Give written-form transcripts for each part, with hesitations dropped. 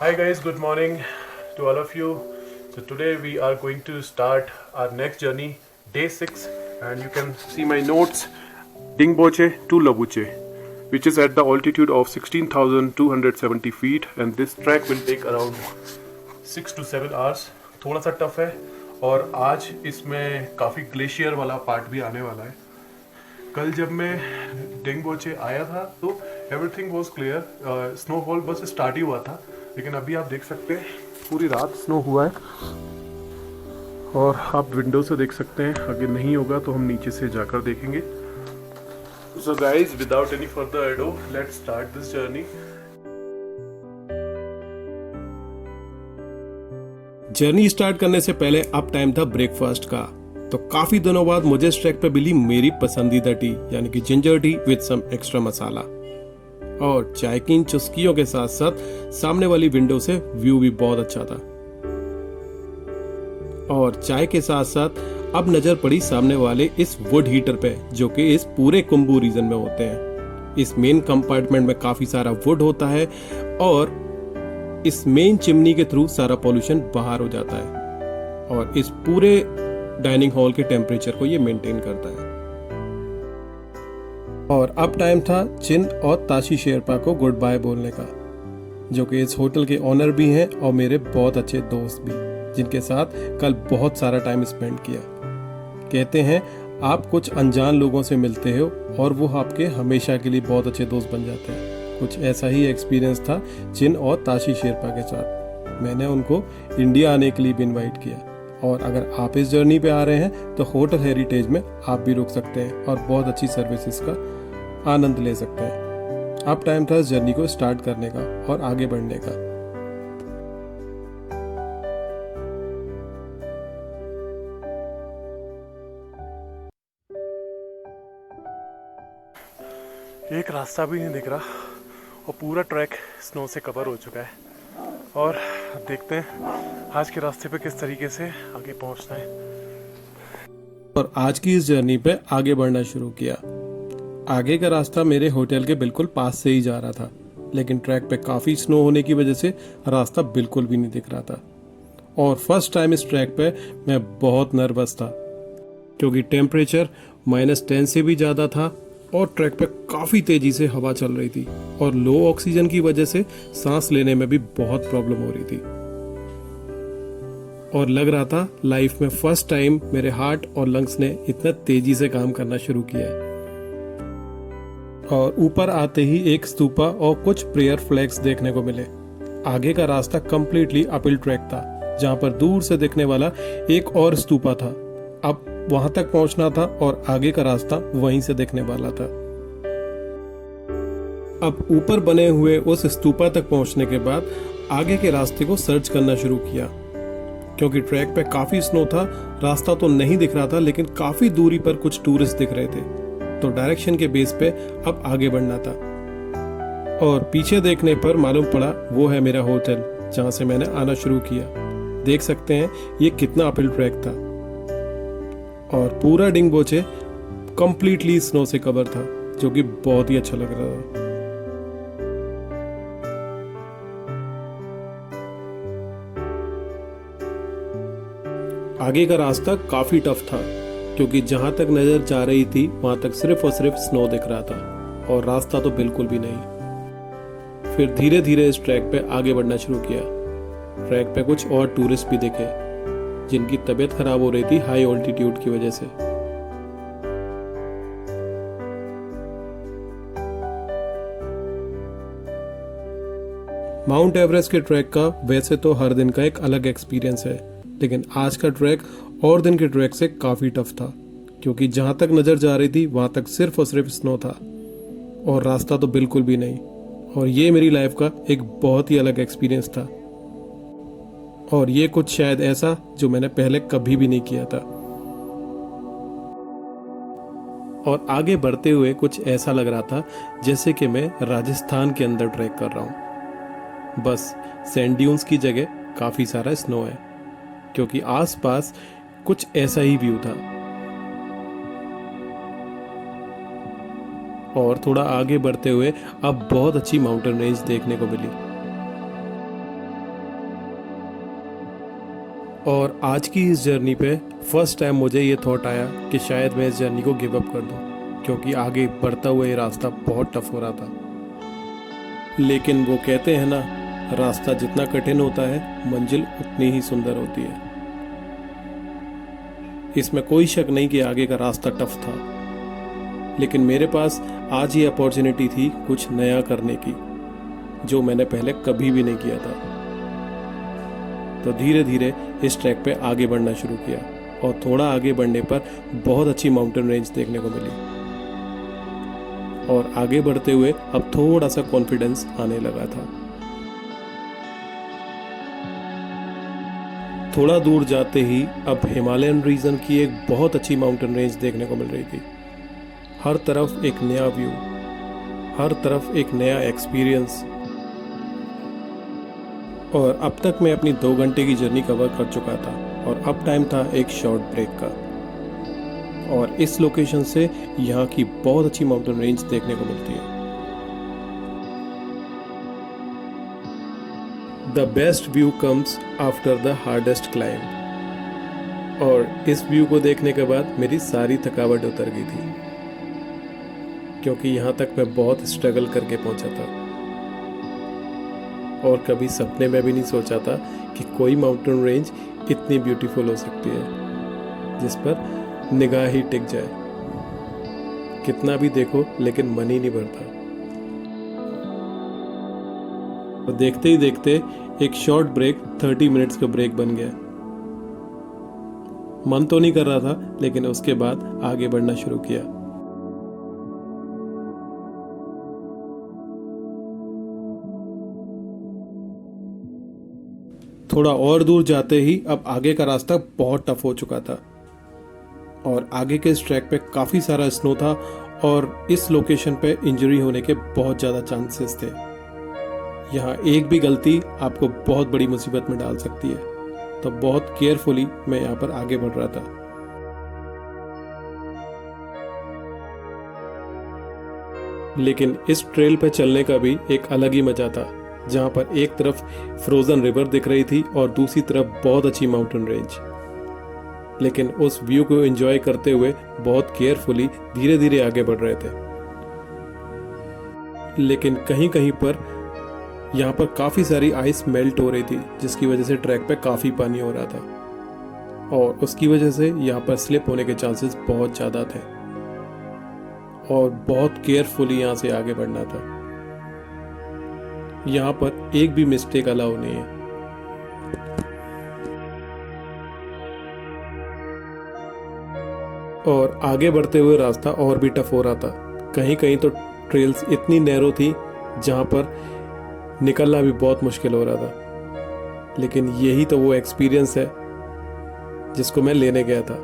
Hi guys, good morning to all of you. So today we are going to start our next journey, day 6, and you can see my notes, Dingboche to Labuche, which is at the altitude of 16,270 feet, and this trek will take around 6 to 7 hours. थोड़ा सा tough है और आज इसमें काफ़ी glacier वाला part भी आने वाला है। कल जब मैं डेंगबोचे आया था तो एवरीथिंग वॉज क्लियर, स्नोफॉल बस स्टार्ट ही हुआ था, लेकिन अभी आप देख सकते हैं पूरी रात स्नो हुआ है और आप विंडो से देख सकते हैं। अगर नहीं होगा तो हम नीचे से जाकर देखेंगे। So guys, without any further ado, let's start this journey. Journey start करने से पहले अब टाइम था ब्रेकफास्ट का। तो काफी दिनों बाद मुझे इस ट्रैक पे मिली मेरी पसंदीदा टी, यानी कि ginger tea with some extra masala, और चाय की इन चुस्कियों के साथ साथ सामने वाली विंडो से व्यू भी बहुत अच्छा था। और चाय के साथ साथ अब नजर पड़ी सामने वाले इस वुड हीटर पे, जो कि इस पूरे कुंबू रीजन में होते हैं। इस मेन कंपार्टमेंट में काफी सारा वुड होता है और इस मेन चिमनी के थ्रू सारा पॉल्यूशन बाहर हो जाता है और इस पूरे डाइनिंग हॉल के टेम्परेचर को ये मेंटेन करता है। और अब टाइम था चिन और ताशी शेरपा को गुड बाय बोलने का, जो कि इस होटल के ऑनर भी हैं और मेरे बहुत अच्छे दोस्त भी, जिनके साथ कल बहुत सारा टाइम स्पेंड किया। कहते हैं आप कुछ अनजान लोगों से मिलते हो और वो आपके हमेशा के लिए बहुत अच्छे दोस्त बन जाते हैं। कुछ ऐसा ही एक्सपीरियंस था चिन और ताशी शेरपा के साथ। मैंने उनको इंडिया आने के लिए भी इनवाइट किया, और अगर आप इस जर्नी पे आ रहे हैं तो होटल हेरिटेज में आप भी रुक सकते हैं और बहुत अच्छी सर्विसेज का आनंद ले सकते हैं। अब टाइम था इस जर्नी को स्टार्ट करने का और आगे बढ़ने का। एक रास्ता भी नहीं दिख रहा और पूरा ट्रैक स्नो से कवर हो चुका है, और देखते हैं आज के रास्ते पे किस तरीके से आगे पहुंचना है। और आज की इस जर्नी पे आगे बढ़ना शुरू किया। आगे का रास्ता मेरे होटल के बिल्कुल पास से ही जा रहा था, लेकिन ट्रैक पे काफी स्नो होने की वजह से रास्ता बिल्कुल भी नहीं दिख रहा था। और फर्स्ट टाइम इस ट्रैक पे मैं बहुत नर्वस था, क्योंकि टेम्परेचर -10 से भी ज्यादा था और ट्रैक पे काफी तेजी से हवा चल रही थी, और लो ऑक्सीजन की वजह से सांस लेने में भी बहुत प्रॉब्लम हो रही थी। और लग रहा था लाइफ में फर्स्ट टाइम मेरे हार्ट और लंग्स ने इतना तेजी से काम करना शुरू किया है। और ऊपर आते ही एक स्तूपा और कुछ प्रेयर फ्लैग्स देखने को मिले। आगे का रास्ता कंप्लीटली अपहिल ट्रैक था, जहां पर दूर से दिखने वाला एक और स्तूपा था। अब वहां तक पहुंचना था और आगे का रास्ता वहीं से दिखने वाला था। अब ऊपर बने हुए उस स्तूपा तक पहुंचने के बाद आगे के रास्ते को सर्च करना शुरू किया, क्योंकि ट्रैक पे काफी स्नो था। रास्ता तो नहीं दिख रहा था, लेकिन काफी दूरी पर कुछ टूरिस्ट दिख रहे थे, तो डायरेक्शन के बेस पे अब आगे बढ़ना था। और पीछे देखने पर मालूम पड़ा वो है मेरा होटल, जहां से मैंने आना शुरू किया। देख सकते हैं ये कितना अपहिल ट्रैक था, और पूरा डिंगबोचे कंप्लीटली स्नो से कवर था, जो कि बहुत ही अच्छा लग रहा था। आगे का रास्ता काफी टफ था, क्योंकि जहां तक नजर जा रही थी वहां तक सिर्फ और सिर्फ स्नो दिख रहा था और रास्ता तो बिल्कुल भी नहीं। फिर धीरे धीरे इस ट्रैक पे आगे बढ़ना शुरू किया। ट्रैक पे कुछ और टूरिस्ट भी दिखे, जिनकी तबीयत खराब हो रही थी हाई ऑल्टीट्यूड की वजह से। माउंट एवरेस्ट के ट्रैक का वैसे तो हर दिन का एक अलग एक्सपीरियंस है, लेकिन आज का ट्रैक और दिन के ट्रैक से काफी टफ था, क्योंकि जहां तक नजर जा रही थी वहां तक सिर्फ और सिर्फ स्नो था और रास्ता तो बिल्कुल भी नहीं। और ये मेरी लाइफ का एक बहुत ही अलग एक्सपीरियंस था, और ये कुछ शायद ऐसा जो मैंने पहले कभी भी नहीं किया था। और आगे बढ़ते हुए कुछ ऐसा लग रहा था जैसे कि मैं राजस्थान के अंदर ट्रैक कर रहा हूं, बस सैंड ड्यून्स की जगह काफी सारा स्नो है, क्योंकि आसपास कुछ ऐसा ही व्यू था। और थोड़ा आगे बढ़ते हुए अब बहुत अच्छी माउंटेन रेंज देखने को मिली। और आज की इस जर्नी पे फर्स्ट टाइम मुझे ये थॉट आया कि शायद मैं इस जर्नी को गिव अप कर दूं, क्योंकि आगे बढ़ता हुआ ये रास्ता बहुत टफ हो रहा था। लेकिन वो कहते हैं ना, रास्ता जितना कठिन होता है मंजिल उतनी ही सुंदर होती है। इसमें कोई शक नहीं कि आगे का रास्ता टफ था, लेकिन मेरे पास आज ये अपॉर्चुनिटी थी कुछ नया करने की, जो मैंने पहले कभी भी नहीं किया था। तो धीरे धीरे इस ट्रैक पे आगे बढ़ना शुरू किया और थोड़ा आगे बढ़ने पर बहुत अच्छी माउंटेन रेंज देखने को मिली। और आगे बढ़ते हुए अब थोड़ा सा कॉन्फिडेंस आने लगा था। थोड़ा दूर जाते ही अब हिमालयन रीजन की एक बहुत अच्छी माउंटेन रेंज देखने को मिल रही थी। हर तरफ एक नया व्यू, हर तरफ एक नया एक्सपीरियंस। और अब तक मैं अपनी 2 घंटे की जर्नी कवर कर चुका था और अब टाइम था एक शॉर्ट ब्रेक का। और इस लोकेशन से यहाँ की बहुत अच्छी माउंटेन रेंज देखने को मिलती है। The best view comes after the hardest climb. और इस व्यू को देखने के बाद मेरी सारी थकावट उतर गई थी, क्योंकि यहाँ तक मैं बहुत स्ट्रगल करके पहुँचा था। और कभी सपने में भी नहीं सोचा था कि कोई माउंटेन रेंज इतनी ब्यूटीफुल हो सकती है, जिस पर निगाह ही टिक जाए। कितना भी देखो लेकिन मन ही नहीं भरता। और देखते ही देखते एक शॉर्ट ब्रेक 30 मिनट्स का ब्रेक बन गया। मन तो नहीं कर रहा था, लेकिन उसके बाद आगे बढ़ना शुरू किया। थोड़ा और दूर जाते ही अब आगे का रास्ता बहुत टफ हो चुका था और आगे के इस ट्रैक पे काफ़ी सारा स्नो था और इस लोकेशन पे इंजरी होने के बहुत ज़्यादा चांसेस थे। यहाँ एक भी गलती आपको बहुत बड़ी मुसीबत में डाल सकती है, तो बहुत केयरफुली मैं यहाँ पर आगे बढ़ रहा था। लेकिन इस ट्रेल पे चलने का भी एक अलग ही मजा था, जहाँ पर एक तरफ फ्रोजन रिवर दिख रही थी और दूसरी तरफ बहुत अच्छी माउंटेन रेंज। लेकिन उस व्यू को एंजॉय करते हुए बहुत केयरफुली धीरे धीरे आगे बढ़ रहे थे। लेकिन कहीं कहीं पर यहाँ पर काफ़ी सारी आइस मेल्ट हो रही थी, जिसकी वजह से ट्रैक पे काफ़ी पानी हो रहा था और उसकी वजह से यहाँ पर स्लिप होने के चांसेस बहुत ज़्यादा थे और बहुत केयरफुली यहाँ से आगे बढ़ना था। यहाँ पर एक भी मिस्टेक अलाउ नहीं है। और आगे बढ़ते हुए रास्ता और भी टफ हो रहा था। कहीं कहीं तो ट्रेल्स इतनी नैरो थी जहाँ पर निकलना भी बहुत मुश्किल हो रहा था। लेकिन यही तो वो एक्सपीरियंस है जिसको मैं लेने गया था।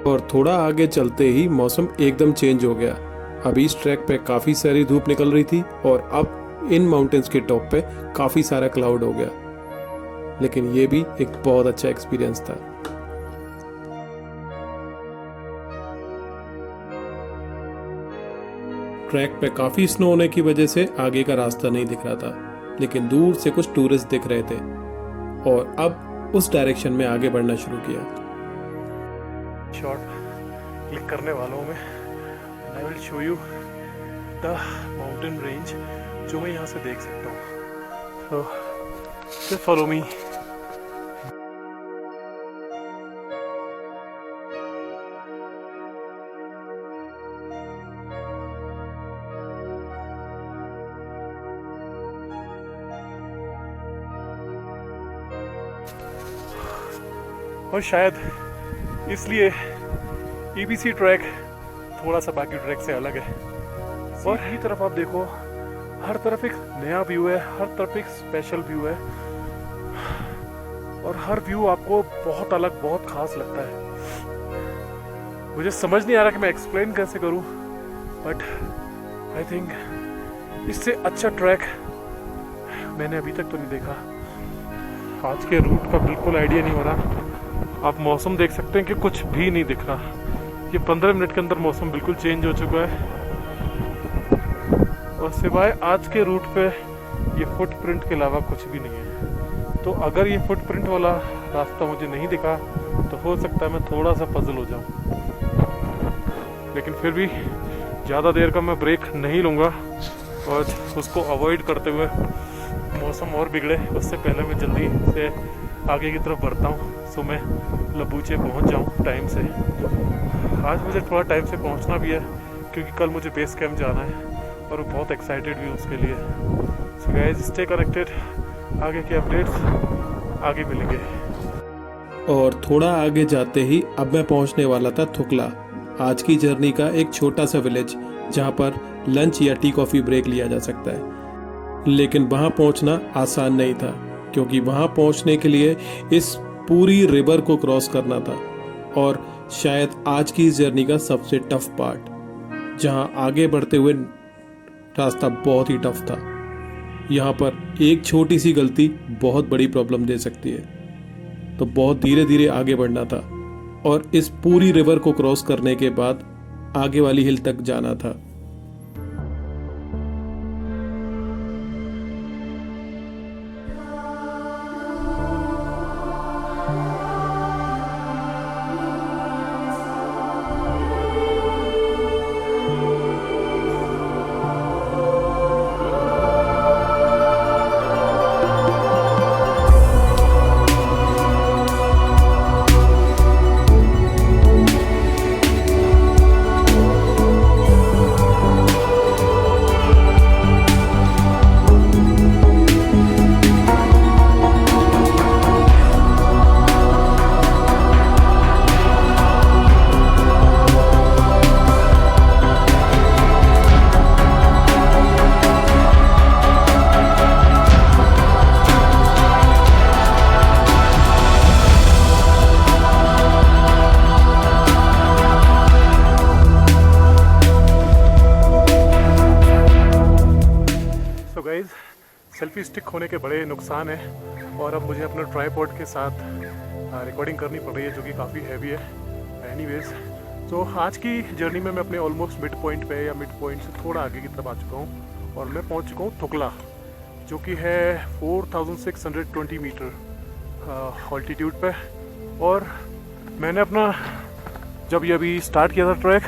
और थोड़ा आगे चलते ही मौसम एकदम चेंज हो गया। अभी इस ट्रैक पे काफ़ी सारी धूप निकल रही थी और अब इन माउंटेन्स के टॉप पे काफ़ी सारा क्लाउड हो गया। लेकिन ये भी एक बहुत अच्छा एक्सपीरियंस था। ट्रैक पे काफ़ी स्नो होने की वजह से आगे का रास्ता नहीं दिख रहा था, लेकिन दूर से कुछ टूरिस्ट दिख रहे थे और अब उस डायरेक्शन में आगे बढ़ना शुरू किया। शॉट क्लिक करने वालों में I will show you the mountain range जो मैं यहाँ से देख सकता हूँ। तो जस्ट फॉलो मी। और शायद इसलिए ईबीसी ट्रैक थोड़ा सा बाकी ट्रैक से अलग है। और ये तरफ आप देखो, हर तरफ एक नया व्यू है, हर तरफ एक स्पेशल व्यू है और हर व्यू आपको बहुत अलग, बहुत खास लगता है। मुझे समझ नहीं आ रहा कि मैं एक्सप्लेन कैसे करूं, बट आई थिंक इससे अच्छा ट्रैक मैंने अभी तक तो नहीं देखा। आज के रूट का बिल्कुल आइडिया नहीं हो रहा। आप मौसम देख सकते हैं कि कुछ भी नहीं दिख रहा। ये 15 मिनट के अंदर मौसम बिल्कुल चेंज हो चुका है और सिवाय आज के रूट पे ये फुटप्रिंट के अलावा कुछ भी नहीं है। तो अगर ये फुटप्रिंट वाला रास्ता मुझे नहीं दिखा तो हो सकता है मैं थोड़ा सा पजल हो जाऊं, लेकिन फिर भी ज़्यादा देर का मैं ब्रेक नहीं लूँगा और उसको अवॉइड करते हुए मौसम और बिगड़े उससे पहले मैं जल्दी से आगे की तरफ बढ़ता हूँ, सो मैं लबूचे पहुँच जाऊँ टाइम से। आज मुझे थोड़ा टाइम से पहुँचना भी है क्योंकि कल मुझे बेस कैंप जाना है और मैं बहुत एक्साइटेड भी हूँ उसके लिए। सो गाइस स्टे कनेक्टेड, आगे के अपडेट्स आगे मिलेंगे। और थोड़ा आगे जाते ही अब मैं पहुंचने वाला था थुकला, आज की जर्नी का एक छोटा सा विलेज जहां पर लंच या टी कॉफ़ी ब्रेक लिया जा सकता है। लेकिन वहां पहुंचना आसान नहीं था क्योंकि वहां पहुंचने के लिए इस पूरी रिवर को क्रॉस करना था और शायद आज की इस जर्नी का सबसे टफ पार्ट, जहां आगे बढ़ते हुए रास्ता बहुत ही टफ था। यहाँ पर एक छोटी सी गलती बहुत बड़ी प्रॉब्लम दे सकती है, तो बहुत धीरे धीरे आगे बढ़ना था और इस पूरी रिवर को क्रॉस करने के बाद आगे वाली हिल तक जाना था। सेल्फी स्टिक होने के बड़े नुकसान हैं और अब मुझे अपना ट्राइपॉड के साथ रिकॉर्डिंग करनी पड़ रही है जो कि काफ़ी हैवी है। एनीवेज, तो आज की जर्नी में मैं अपने ऑलमोस्ट मिड पॉइंट पे या मिड पॉइंट से थोड़ा आगे की तरफ आ चुका हूँ और मैं पहुँच चुका हूँ थुकला, जो कि है 4620 मीटर ऑल्टीट्यूड पे। और मैंने अपना जब ये अभी स्टार्ट किया था ट्रैक,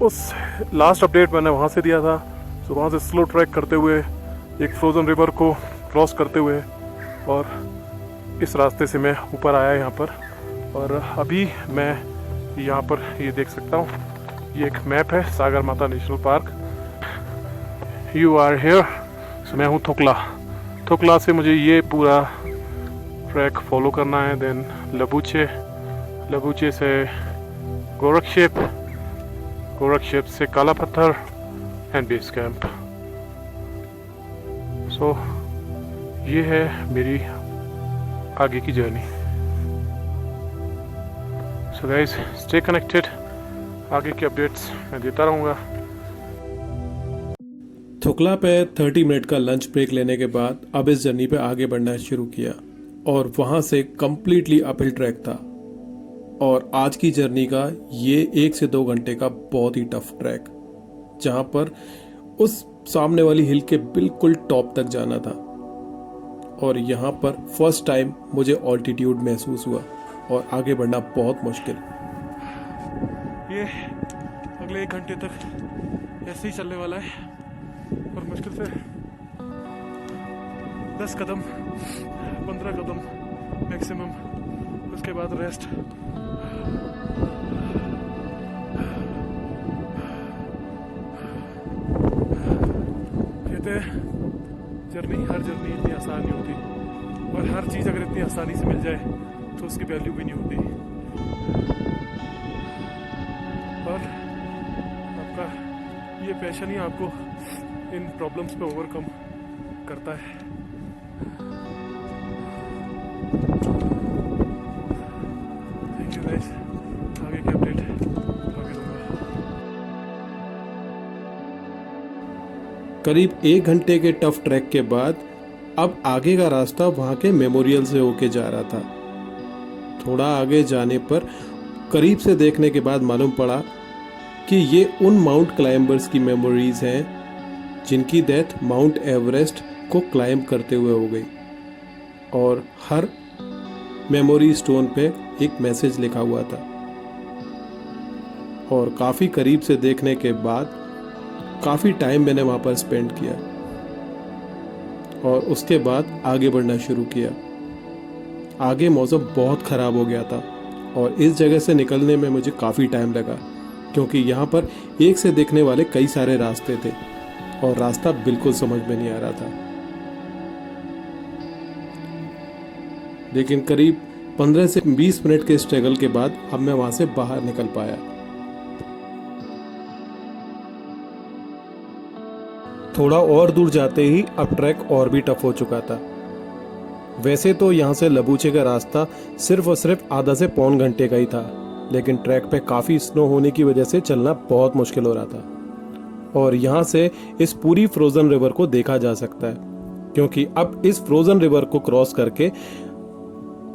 उस लास्ट अपडेट मैंने वहाँ से दिया था। तो वहाँ से स्लो ट्रैक करते हुए एक फ्रोज़न रिवर को क्रॉस करते हुए और इस रास्ते से मैं ऊपर आया यहाँ पर। और अभी मैं यहाँ पर ये देख सकता हूँ, ये एक मैप है Sagarmatha national park. You are here. So मैं हूँ थुकला। थुकला से मुझे ये पूरा ट्रैक फॉलो करना है, देन लबूचे, लबूचे से गोरखशेप, गोरखशेप से काला पत्थर एंड बेस कैंप। सो ये है मेरी आगे की journey. So guys stay connected, आगे के अपडेट्स मैं देता रहूँगा। थुकला पे 30 मिनट का लंच ब्रेक लेने के बाद अब इस जर्नी पे आगे बढ़ना शुरू किया और वहाँ से कम्प्लीटली अपहिल ट्रैक था। और आज की जर्नी का ये 1 से 2 घंटे का बहुत ही टफ ट्रैक, जहाँ पर उस सामने वाली हिल के बिल्कुल टॉप तक जाना था। और यहाँ पर फर्स्ट टाइम मुझे ऑल्टीट्यूड महसूस हुआ और आगे बढ़ना बहुत मुश्किल। ये अगले 1 घंटे तक ऐसे ही चलने वाला है और मुश्किल से 10 कदम 15 कदम मैक्सिमम, उसके बाद रेस्ट। कहते हैं हर जर्नी इतनी आसान नहीं होती और हर चीज़ अगर इतनी आसानी से मिल जाए तो उसकी वैल्यू भी नहीं होती। और आपका ये पैशन ही आपको इन प्रॉब्लम्स पे ओवरकम करता है। थैंक यू गाइस, आगे की अपडेट आगे दूंगा। करीब 1 घंटे के टफ ट्रैक के बाद अब आगे का रास्ता वहाँ के मेमोरियल से होके जा रहा था। थोड़ा आगे जाने पर करीब से देखने के बाद मालूम पड़ा कि ये उन माउंट क्लाइंबर्स की मेमोरीज हैं जिनकी डेथ माउंट एवरेस्ट को क्लाइंब करते हुए हो गई और हर मेमोरी स्टोन पे एक मैसेज लिखा हुआ था। और काफ़ी करीब से देखने के बाद काफ़ी टाइम मैंने वहाँ पर स्पेंड किया और उसके बाद आगे बढ़ना शुरू किया। आगे मौसम बहुत ख़राब हो गया था और इस जगह से निकलने में मुझे काफ़ी टाइम लगा, क्योंकि यहाँ पर एक से देखने वाले कई सारे रास्ते थे और रास्ता बिल्कुल समझ में नहीं आ रहा था। लेकिन करीब 15 से 20 मिनट के स्ट्रगल के बाद अब मैं वहाँ से बाहर निकल पाया। थोड़ा और दूर जाते ही अब ट्रैक और भी टफ हो चुका था। वैसे तो यहाँ से लबूचे का रास्ता सिर्फ और सिर्फ आधा से पौन घंटे का ही था, लेकिन ट्रैक पे काफ़ी स्नो होने की वजह से चलना बहुत मुश्किल हो रहा था। और यहाँ से इस पूरी फ्रोज़न रिवर को देखा जा सकता है, क्योंकि अब इस फ्रोज़न रिवर को क्रॉस करके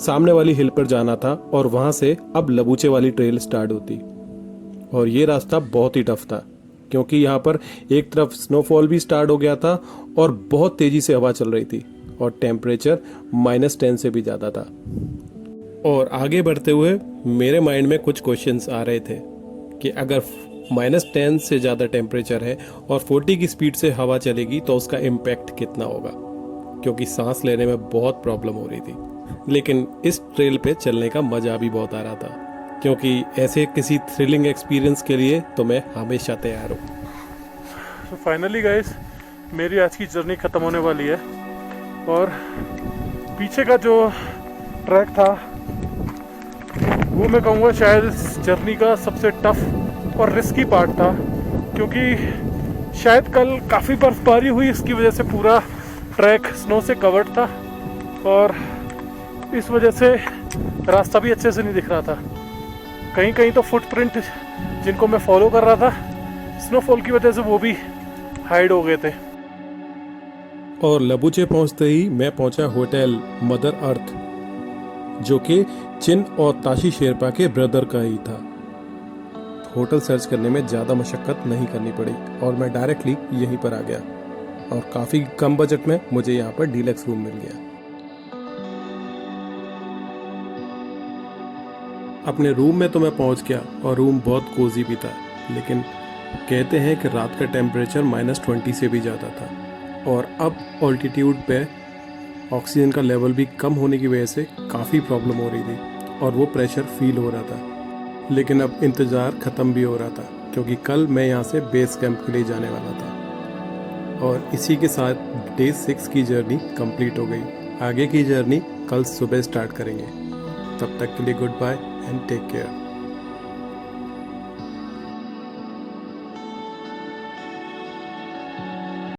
सामने वाली हिल पर जाना था और वहाँ से अब लबूचे वाली ट्रेल स्टार्ट होती। और ये रास्ता बहुत ही टफ था, क्योंकि यहाँ पर एक तरफ स्नोफॉल भी स्टार्ट हो गया था और बहुत तेज़ी से हवा चल रही थी और टेम्परेचर -10 से भी ज़्यादा था। और आगे बढ़ते हुए मेरे माइंड में कुछ क्वेश्चंस आ रहे थे कि अगर -10 से ज़्यादा टेम्परेचर है और 40 की स्पीड से हवा चलेगी तो उसका इम्पैक्ट कितना होगा, क्योंकि सांस लेने में बहुत प्रॉब्लम हो रही थी। लेकिन इस ट्रेल पे चलने का मज़ा भी बहुत आ रहा था, क्योंकि ऐसे किसी थ्रिलिंग एक्सपीरियंस के लिए तो मैं हमेशा तैयार हूँ। तो फाइनली गाइस, मेरी आज की जर्नी ख़त्म होने वाली है और पीछे का जो ट्रैक था वो मैं कहूँगा शायद इस जर्नी का सबसे टफ और रिस्की पार्ट था, क्योंकि शायद कल काफ़ी बर्फबारी हुई, इसकी वजह से पूरा ट्रैक स्नो से कवर्ड था और इस वजह से रास्ता भी अच्छे से नहीं दिख रहा था। कहीं कहीं तो फुटप्रिंट जिनको मैं फॉलो कर रहा था, स्नोफॉल की वजह से वो भी हाइड हो गए थे। और लबूचे पहुंचते ही मैं पहुंचा होटल मदर अर्थ, जो कि चिन और ताशी शेरपा के ब्रदर का ही था। होटल सर्च करने में ज़्यादा मशक्क़त नहीं करनी पड़ी और मैं डायरेक्टली यहीं पर आ गया और काफ़ी कम बजट में मुझे यहाँ पर डीलक्स रूम मिल गया। अपने रूम में तो मैं पहुँच गया और रूम बहुत कोजी भी था, लेकिन कहते हैं कि रात का टेम्परेचर -20 से भी ज़्यादा था और अब ऑल्टीट्यूड पे ऑक्सीजन का लेवल भी कम होने की वजह से काफ़ी प्रॉब्लम हो रही थी और वो प्रेशर फील हो रहा था। लेकिन अब इंतज़ार ख़त्म भी हो रहा था, क्योंकि कल मैं यहाँ से बेस कैंप के लिए जाने वाला था। और इसी के साथ डे 6 की जर्नी कंप्लीट हो गई। आगे की जर्नी कल सुबह स्टार्ट करेंगे। तब तक के लिए good bye and take care.